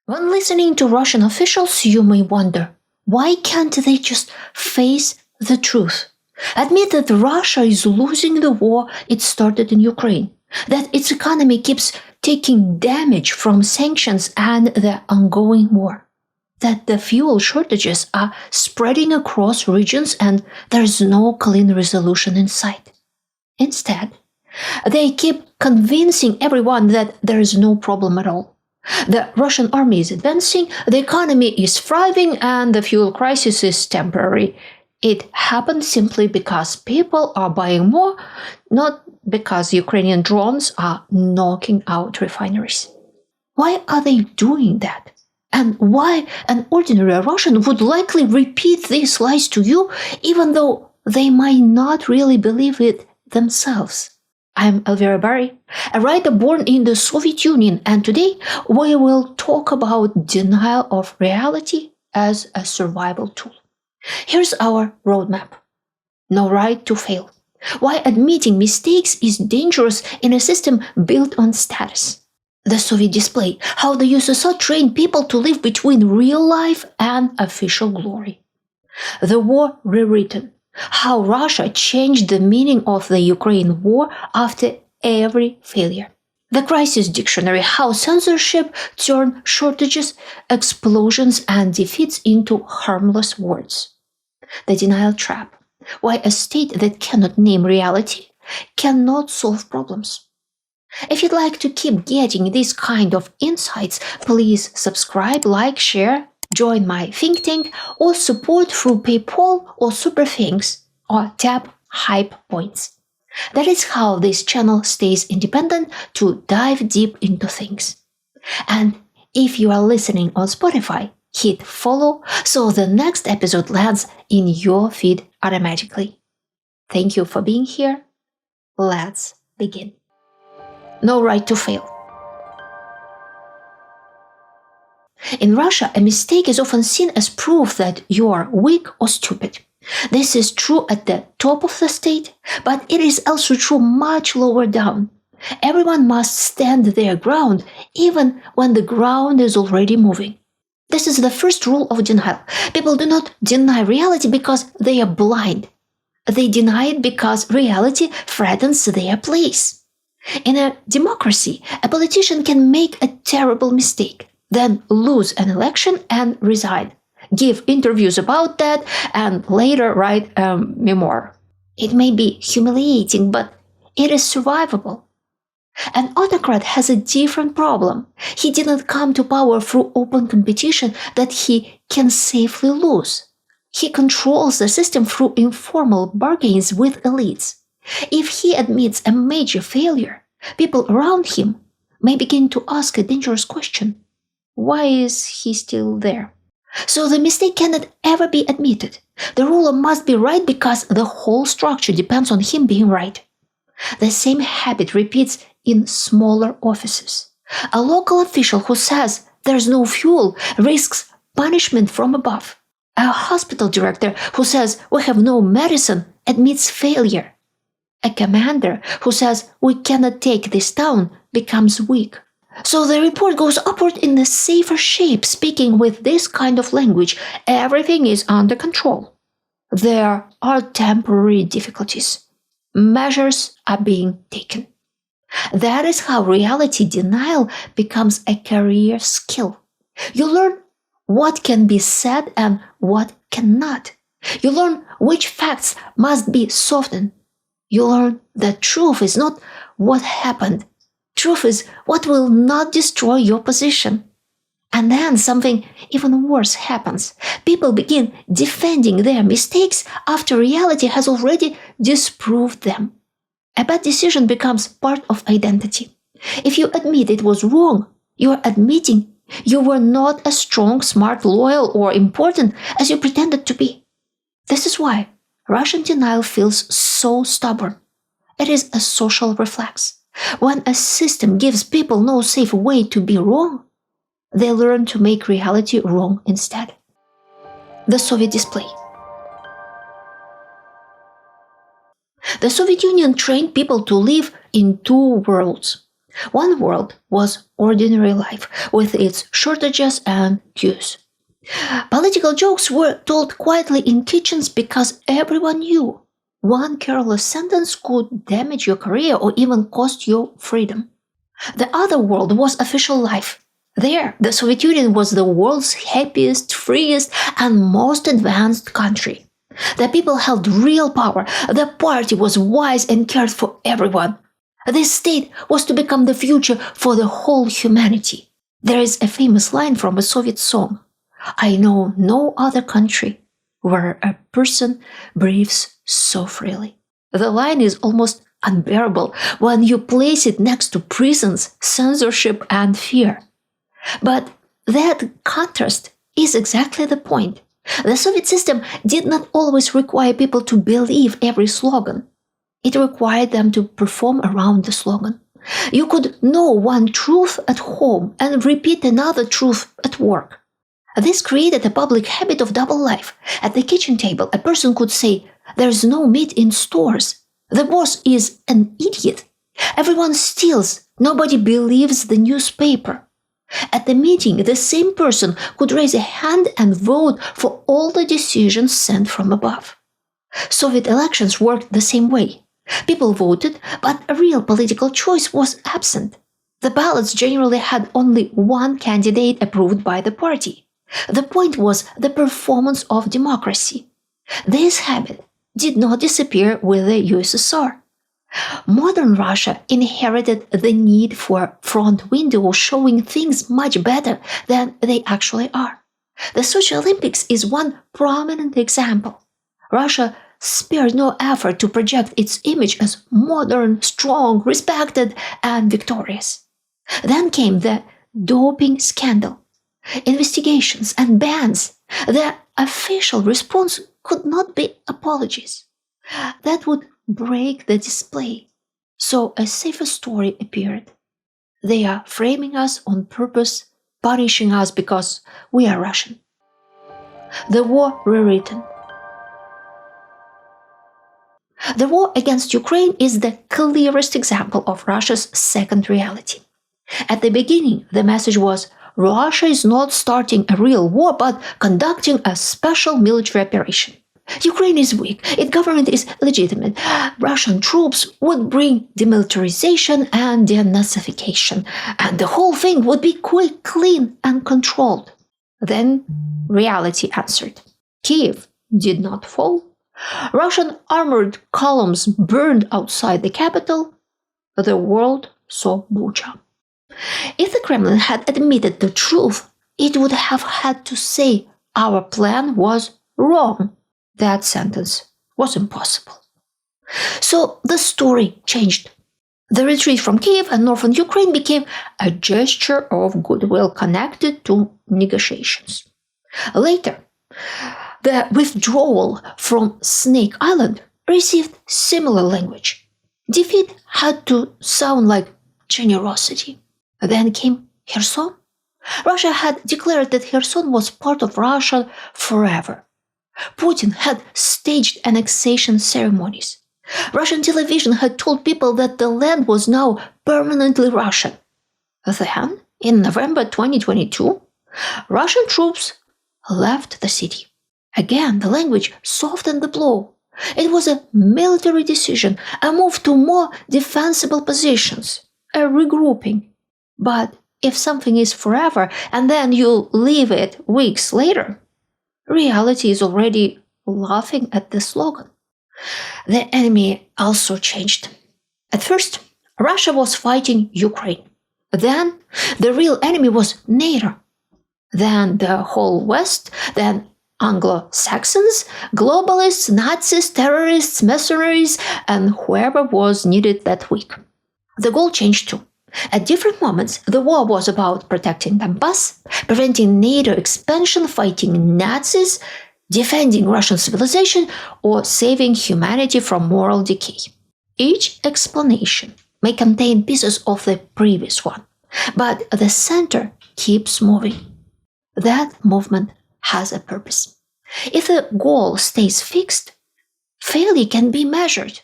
When listening to Russian officials, you may wonder, why can't they just face the truth? Admit that Russia is losing the war it started in Ukraine, that its economy keeps taking damage from sanctions and the ongoing war, that the fuel shortages are spreading across regions and there's no clean resolution in sight. Instead, they keep convincing everyone that there is no problem at all. The Russian army is advancing, the economy is thriving, and the fuel crisis is temporary. It happened simply because people are buying more, not because Ukrainian drones are knocking out refineries. Why are they doing that? And why an ordinary Russian would likely repeat these lies to you, even though they might not really believe it themselves? I'm Elvira Bary, a writer born in the Soviet Union, and today we will talk about denial of reality as a survival tool. Here's our roadmap. No right to fail. Why admitting mistakes is dangerous in a system built on status. The Soviet display, how the USSR trained people to live between real life and official glory. The War Rewritten, how Russia changed the meaning of the Ukraine war after every failure. The Crisis Dictionary, how censorship turned shortages, explosions, and defeats into harmless words. The Denial Trap, why a state that cannot name reality cannot solve problems. If you'd like to keep getting these kind of insights, please subscribe, like, share, join my think tank, or support through PayPal or Super Thanks, or tap hype points. That is how this channel stays independent to dive deep into things. And if you are listening on Spotify, hit follow so the next episode lands in your feed automatically. Thank you for being here. Let's begin. No right to fail. In Russia, a mistake is often seen as proof that you are weak or stupid. This is true at the top of the state, but it is also true much lower down. Everyone must stand their ground, even when the ground is already moving. This is the first rule of denial. People do not deny reality because they are blind. They deny it because reality threatens their place. In a democracy, a politician can make a terrible mistake, then lose an election and resign, give interviews about that, and later write a memoir. It may be humiliating, but it is survivable. An autocrat has a different problem. He did not come to power through open competition that he can safely lose. He controls the system through informal bargains with elites. If he admits a major failure, people around him may begin to ask a dangerous question. Why is he still there? So the mistake cannot ever be admitted. The ruler must be right because the whole structure depends on him being right. The same habit repeats in smaller offices. A local official who says there's no fuel risks punishment from above. A hospital director who says we have no medicine admits failure. A commander who says we cannot take this town becomes weak. So the report goes upward in a safer shape, speaking with this kind of language. Everything is under control. There are temporary difficulties. Measures are being taken. That is how reality denial becomes a career skill. You learn what can be said and what cannot. You learn which facts must be softened. You learn that truth is not what happened. Truth is what will not destroy your position. And then something even worse happens. People begin defending their mistakes after reality has already disproved them. A bad decision becomes part of identity. If you admit it was wrong, you are admitting you were not as strong, smart, loyal, or important as you pretended to be. This is why Russian denial feels so stubborn. It is a social reflex. When a system gives people no safe way to be wrong, they learn to make reality wrong instead. The Soviet display. The Soviet Union trained people to live in two worlds. One world was ordinary life, with its shortages and queues. Political jokes were told quietly in kitchens because everyone knew one careless sentence could damage your career or even cost you freedom. The other world was official life. There, the Soviet Union was the world's happiest, freest, and most advanced country. The people held real power. The party was wise and cared for everyone. This state was to become the future for the whole humanity. There is a famous line from a Soviet song. I know no other country where a person breathes so freely. The line is almost unbearable when you place it next to prisons, censorship, and fear. But that contrast is exactly the point. The Soviet system did not always require people to believe every slogan. It required them to perform around the slogan. You could know one truth at home and repeat another truth at work. This created a public habit of double life. At the kitchen table, a person could say, "There's no meat in stores. The boss is an idiot. Everyone steals. Nobody believes the newspaper." At the meeting, the same person could raise a hand and vote for all the decisions sent from above. Soviet elections worked the same way. People voted, but a real political choice was absent. The ballots generally had only one candidate approved by the party. The point was the performance of democracy. This habit did not disappear with the USSR. Modern Russia inherited the need for front windows showing things much better than they actually are. The Sochi Olympics is one prominent example. Russia spared no effort to project its image as modern, strong, respected, and victorious. Then came the doping scandal, investigations, and bans. The official response could not be apologies. That would break the display. So a safer story appeared. They are framing us on purpose, punishing us because we are Russian. The War Rewritten. The war against Ukraine is the clearest example of Russia's second reality. At the beginning, the message was Russia is not starting a real war but conducting a special military operation. Ukraine is weak, its government is legitimate. Russian troops would bring demilitarization and denazification, and the whole thing would be quick, clean, and controlled. Then reality answered. Kiev did not fall. Russian armored columns burned outside the capital. The world saw Bucha. If the Kremlin had admitted the truth, it would have had to say our plan was wrong. That sentence was impossible. So the story changed. The retreat from Kiev and northern Ukraine became a gesture of goodwill connected to negotiations. Later, the withdrawal from Snake Island received similar language. Defeat had to sound like generosity. Then came Kherson. Russia had declared that Kherson was part of Russia forever. Putin had staged annexation ceremonies. Russian television had told people that the land was now permanently Russian. Then, in November 2022, Russian troops left the city. Again, the language softened the blow. It was a military decision, a move to more defensible positions, a regrouping. But if something is forever and then you leave it weeks later, reality is already laughing at the slogan. The enemy also changed. At first, Russia was fighting Ukraine. Then, the real enemy was NATO. Then the whole West, then Anglo-Saxons, globalists, Nazis, terrorists, mercenaries, and whoever was needed that week. The goal changed too. At different moments, the war was about protecting Donbass, preventing NATO expansion, fighting Nazis, defending Russian civilization, or saving humanity from moral decay. Each explanation may contain pieces of the previous one, but the center keeps moving. That movement has a purpose. If the goal stays fixed, failure can be measured.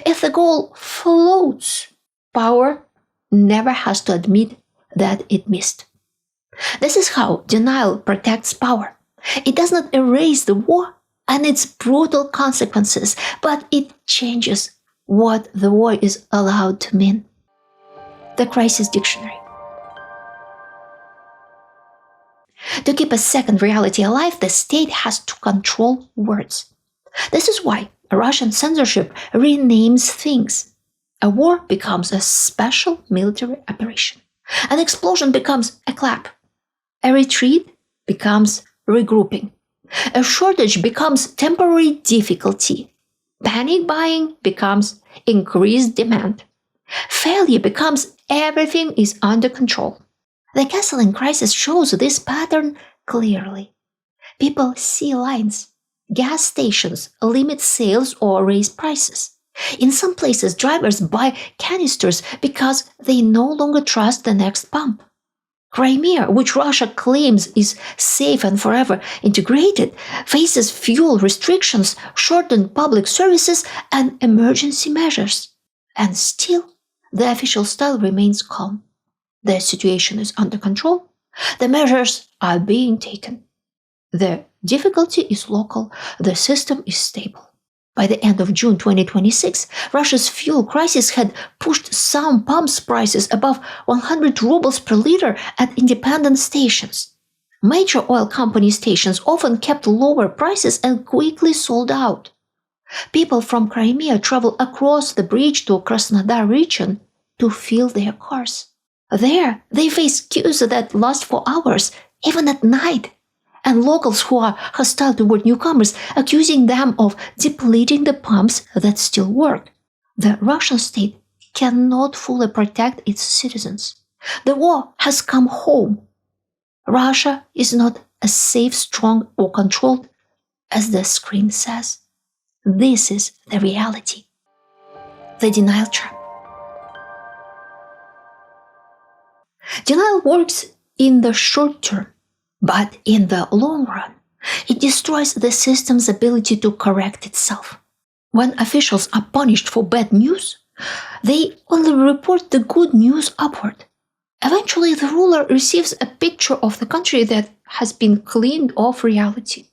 If the goal floats, power never has to admit that it missed. This is how denial protects power. It does not erase the war and its brutal consequences, but it changes what the war is allowed to mean. The Crisis Dictionary. To keep a second reality alive, the state has to control words. This is why Russian censorship renames things. A war becomes a special military operation. An explosion becomes a clap. A retreat becomes regrouping. A shortage becomes temporary difficulty. Panic buying becomes increased demand. Failure becomes everything is under control. The gasoline crisis shows this pattern clearly. People see lines. Gas stations limit sales or raise prices. In some places, drivers buy canisters because they no longer trust the next pump. Crimea, which Russia claims is safe and forever integrated, faces fuel restrictions, shortened public services, and emergency measures. And still, the official style remains calm. The situation is under control. The measures are being taken. The difficulty is local. The system is stable. By the end of June 2026, Russia's fuel crisis had pushed some pumps' prices above 100 rubles per liter at independent stations. Major oil company stations often kept lower prices and quickly sold out. People from Crimea travel across the bridge to Krasnodar region to fill their cars. There, they face queues that last for hours, even at night, and locals who are hostile toward newcomers, accusing them of depleting the pumps that still work. The Russian state cannot fully protect its citizens. The war has come home. Russia is not as safe, strong, or controlled as the screen says. This is the reality. The denial trap. Denial works in the short term, but in the long run, it destroys the system's ability to correct itself. When officials are punished for bad news, they only report the good news upward. Eventually, the ruler receives a picture of the country that has been cleaned of reality.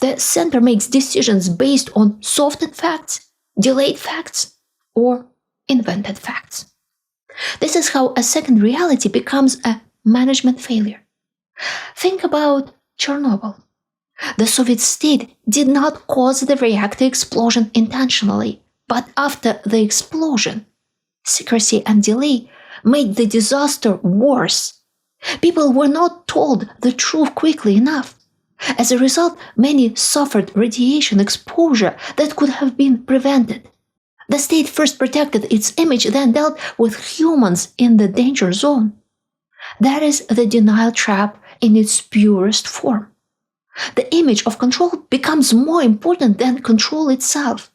The center makes decisions based on softened facts, delayed facts, or invented facts. This is how a second reality becomes a management failure. Think about Chernobyl. The Soviet state did not cause the reactor explosion intentionally, but after the explosion, secrecy and delay made the disaster worse. People were not told the truth quickly enough. As a result, many suffered radiation exposure that could have been prevented. The state first protected its image, then dealt with humans in the danger zone. That is the denial trap in its purest form. The image of control becomes more important than control itself.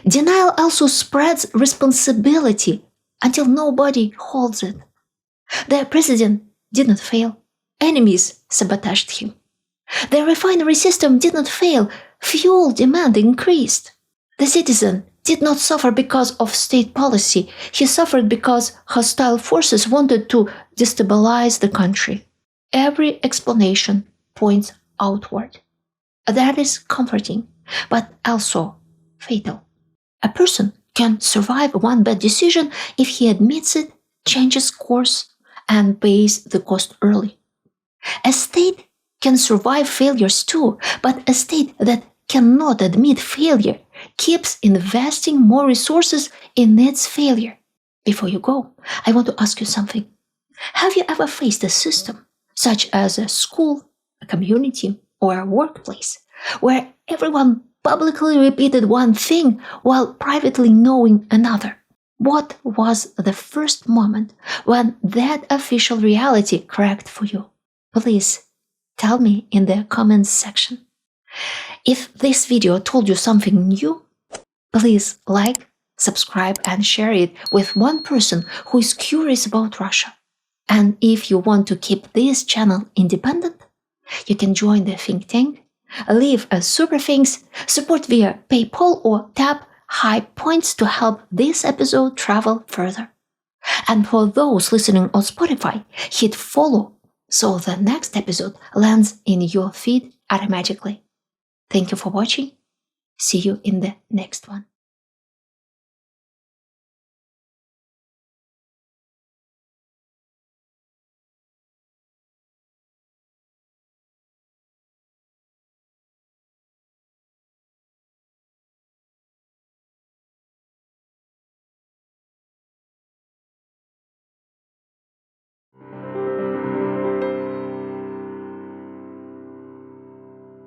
Denial also spreads responsibility until nobody holds it. The president did not fail. Enemies sabotaged him. The refinery system did not fail. Fuel demand increased. The citizen did not suffer because of state policy. He suffered because hostile forces wanted to destabilize the country. Every explanation points outward. That is comforting, but also fatal. A person can survive one bad decision if he admits it, changes course, and pays the cost early. A state can survive failures too, but a state that cannot admit failure keeps investing more resources in its failure. Before you go, I want to ask you something. Have you ever faced a system, such as a school, a community, or a workplace, where everyone publicly repeated one thing while privately knowing another? What was the first moment when that official reality cracked for you? Please tell me in the comments section. If this video told you something new, please like, subscribe, and share it with one person who is curious about Russia. And if you want to keep this channel independent, you can join the think tank, leave a super thanks, support via PayPal, or tap high points to help this episode travel further. And for those listening on Spotify, hit follow so the next episode lands in your feed automatically. Thank you for watching. See you in the next one.